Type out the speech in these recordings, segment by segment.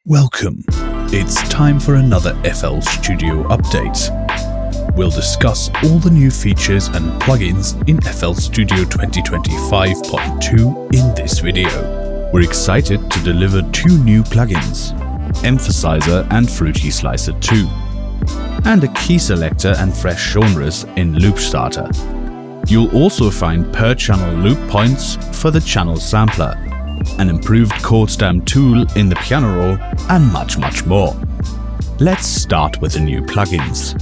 Welcome. It's time for another FL Studio update. We'll discuss all the new features and plugins in FL Studio 2025.2 in this video. We're excited to deliver two new plugins, Emphasizer and Fruity Slicer 2, and a key selector and fresh genres in Loop Starter. You'll also find per-channel loop points for the channel sampler, an improved chord stem tool in the piano roll, and much more. Let's start with the new plugins.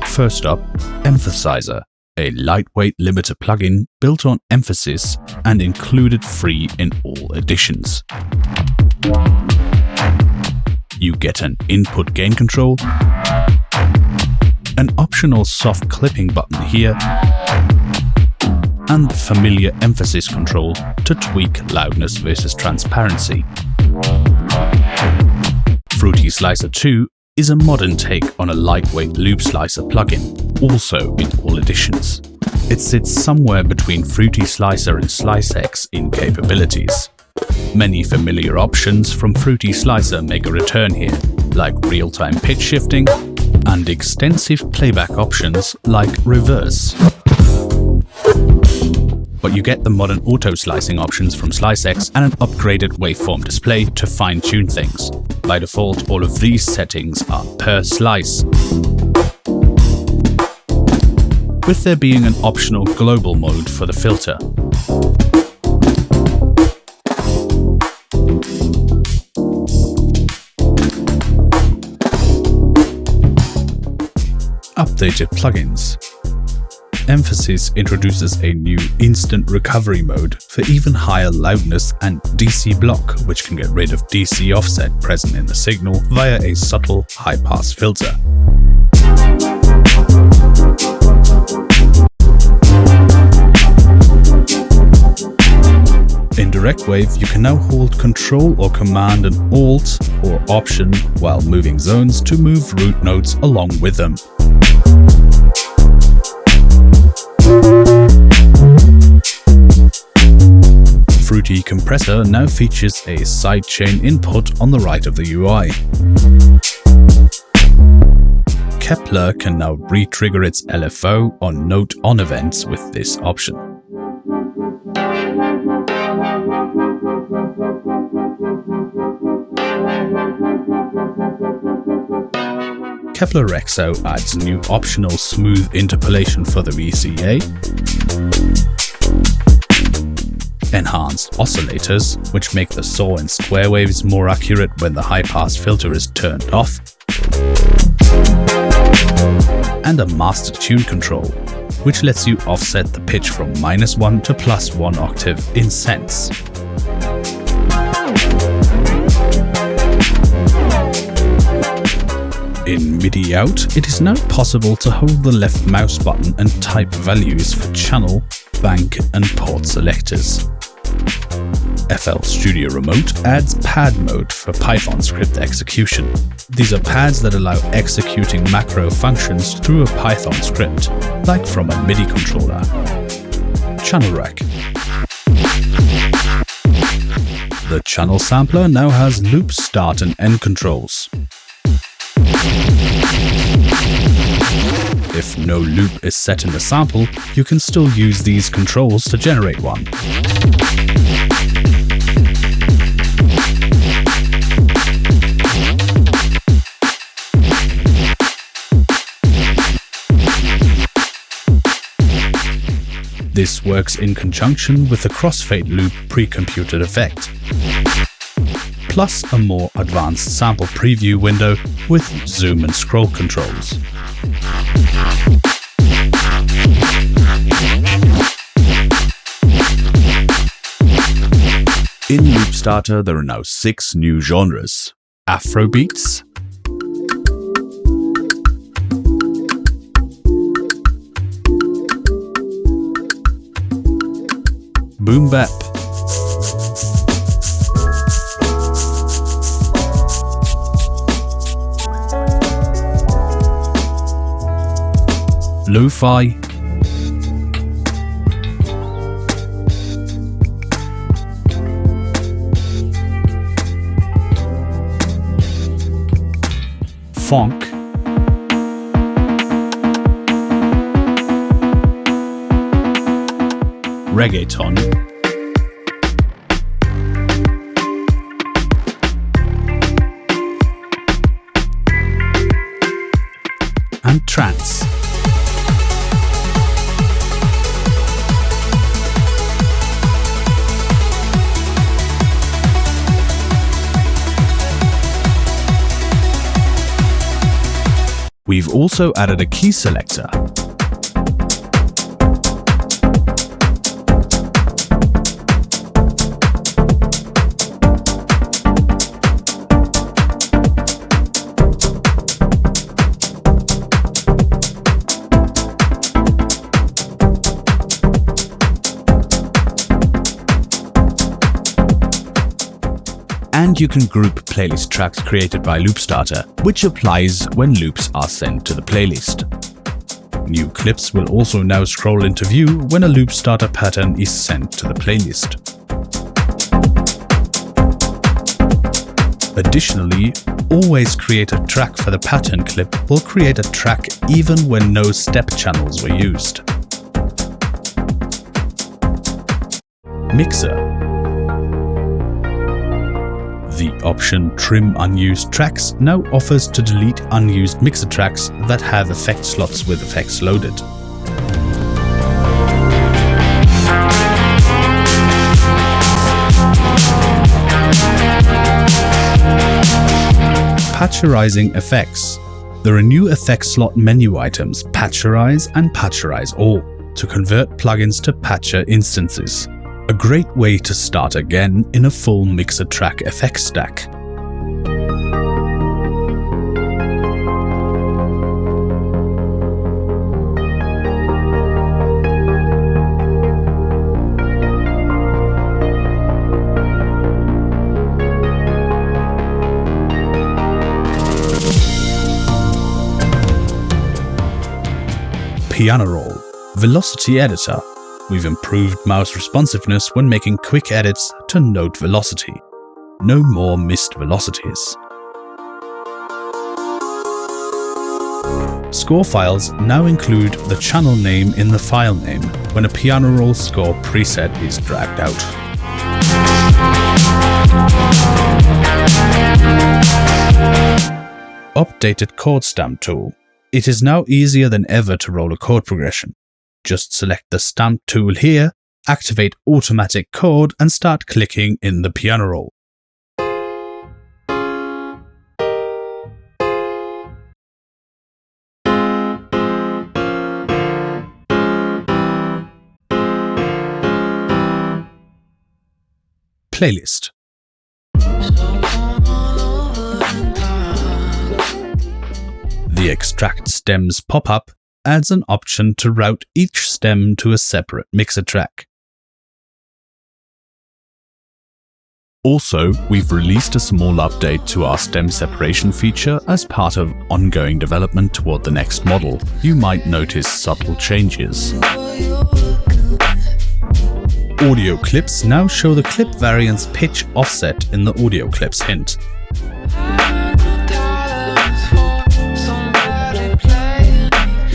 First up, Emphasizer, a lightweight limiter plugin built on emphasis and included free in all editions. You get an input gain control, an optional soft clipping button here, and the familiar emphasis control to tweak loudness versus transparency. Fruity Slicer 2 is a modern take on a lightweight loop slicer plugin, also in all editions. It sits somewhere between Fruity Slicer and SliceX in capabilities. Many familiar options from Fruity Slicer make a return here, like real-time pitch shifting and extensive playback options like reverse. But you get the modern auto-slicing options from SliceX and an upgraded waveform display to fine-tune things. By default, all of these settings are per slice, with there being an optional global mode for the filter. Updated plugins. Emphasis introduces a new instant recovery mode for even higher loudness and DC block, which can get rid of DC offset present in the signal via a subtle high-pass filter. In DirectWave, you can now hold Control or Command and Alt or Option while moving zones to move root notes along with them. Fruity Compressor now features a sidechain input on the right of the UI. Kepler can now re-trigger its LFO on note-on events with this option. Kepler Rexo adds new optional smooth interpolation for the VCA, enhanced oscillators, which make the saw and square waves more accurate when the high-pass filter is turned off, and a master tune control, which lets you offset the pitch from -1 to +1 octave in cents. In MIDI out, it is now possible to hold the left mouse button and type values for channel, bank, and port selectors. FL Studio Remote adds pad mode for Python script execution. These are pads that allow executing macro functions through a Python script, like from a MIDI controller. Channel rack. The channel sampler now has loop start and end controls. If no loop is set in the sample, you can still use these controls to generate one. This works in conjunction with the crossfade loop pre-computed effect, plus a more advanced sample preview window with zoom and scroll controls. In Loop Starter, there are now 6 new genres: Afrobeats, Boom Bap, Lo-Fi, funk, reggaeton, and trance. We've also added a key selector. And you can group playlist tracks created by Loopstarter, which applies when loops are sent to the playlist. New clips will also now scroll into view when a Loopstarter pattern is sent to the playlist. Additionally, Always Create a Track for the pattern clip will create a track even when no step channels were used. Mixer. The option Trim Unused Tracks now offers to delete unused mixer tracks that have effect slots with effects loaded. Patcherizing effects. There are new effect slot menu items Patcherize and Patcherize All to convert plugins to patcher instances. A great way to start again in a full mixer track effects stack. Piano Roll. Velocity Editor. We've improved mouse responsiveness when making quick edits to note velocity. No more missed velocities. Score files now include the channel name in the file name when a piano roll score preset is dragged out. Updated chord stamp tool. It is now easier than ever to roll a chord progression. Just select the stamp tool here, activate automatic chord and start clicking in the piano roll. Playlist. The Extract Stems pop-up adds an option to route each stem to a separate mixer track. Also, we've released a small update to our stem separation feature as part of ongoing development toward the next model. You might notice subtle changes. Audio clips now show the clip variance pitch offset in the audio clips hint.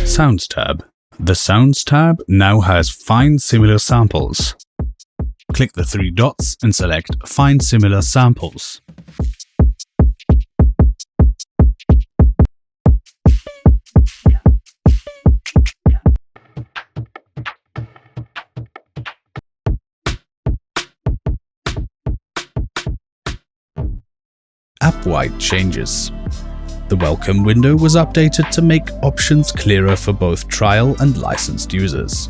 Sounds tab. The Sounds tab now has Find Similar Samples. Click the three dots and select Find Similar Samples. App-wide changes. The welcome window was updated to make options clearer for both trial and licensed users.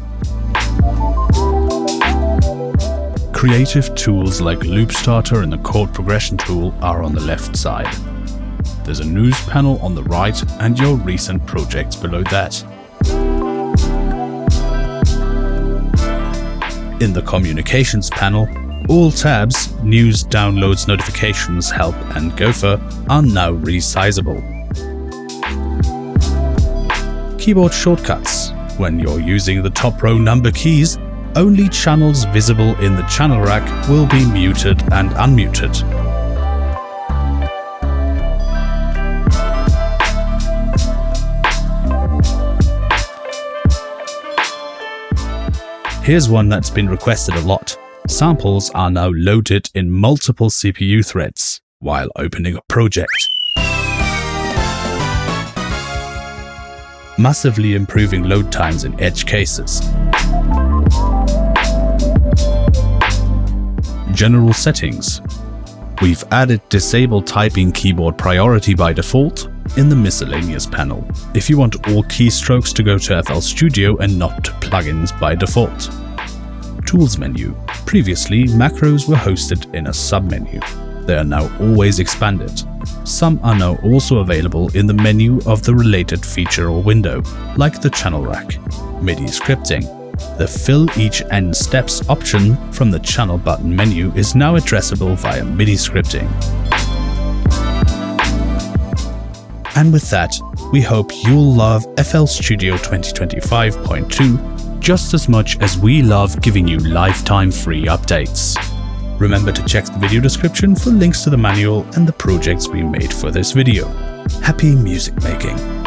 Creative tools like Loopstarter and the chord progression tool are on the left side. There's a news panel on the right and your recent projects below that. In the communications panel, all tabs, news, downloads, notifications, help and Gopher are now resizable. Keyboard shortcuts. When you're using the top row number keys, only channels visible in the channel rack will be muted and unmuted. Here's one that's been requested a lot. Samples are now loaded in multiple CPU threads while opening a project, massively improving load times in edge cases. General settings. We've added Disable Typing Keyboard Priority by default in the Miscellaneous panel, if you want all keystrokes to go to FL Studio and not to plugins by default. Tools menu. Previously, macros were hosted in a submenu. They are now always expanded. Some are now also available in the menu of the related feature or window, like the channel rack, MIDI scripting. The Fill Each End Steps option from the channel button menu is now addressable via MIDI scripting. And with that, we hope you'll love FL Studio 2025.2 just as much as we love giving you lifetime free updates. Remember to check the video description for links to the manual and the projects we made for this video. Happy music making!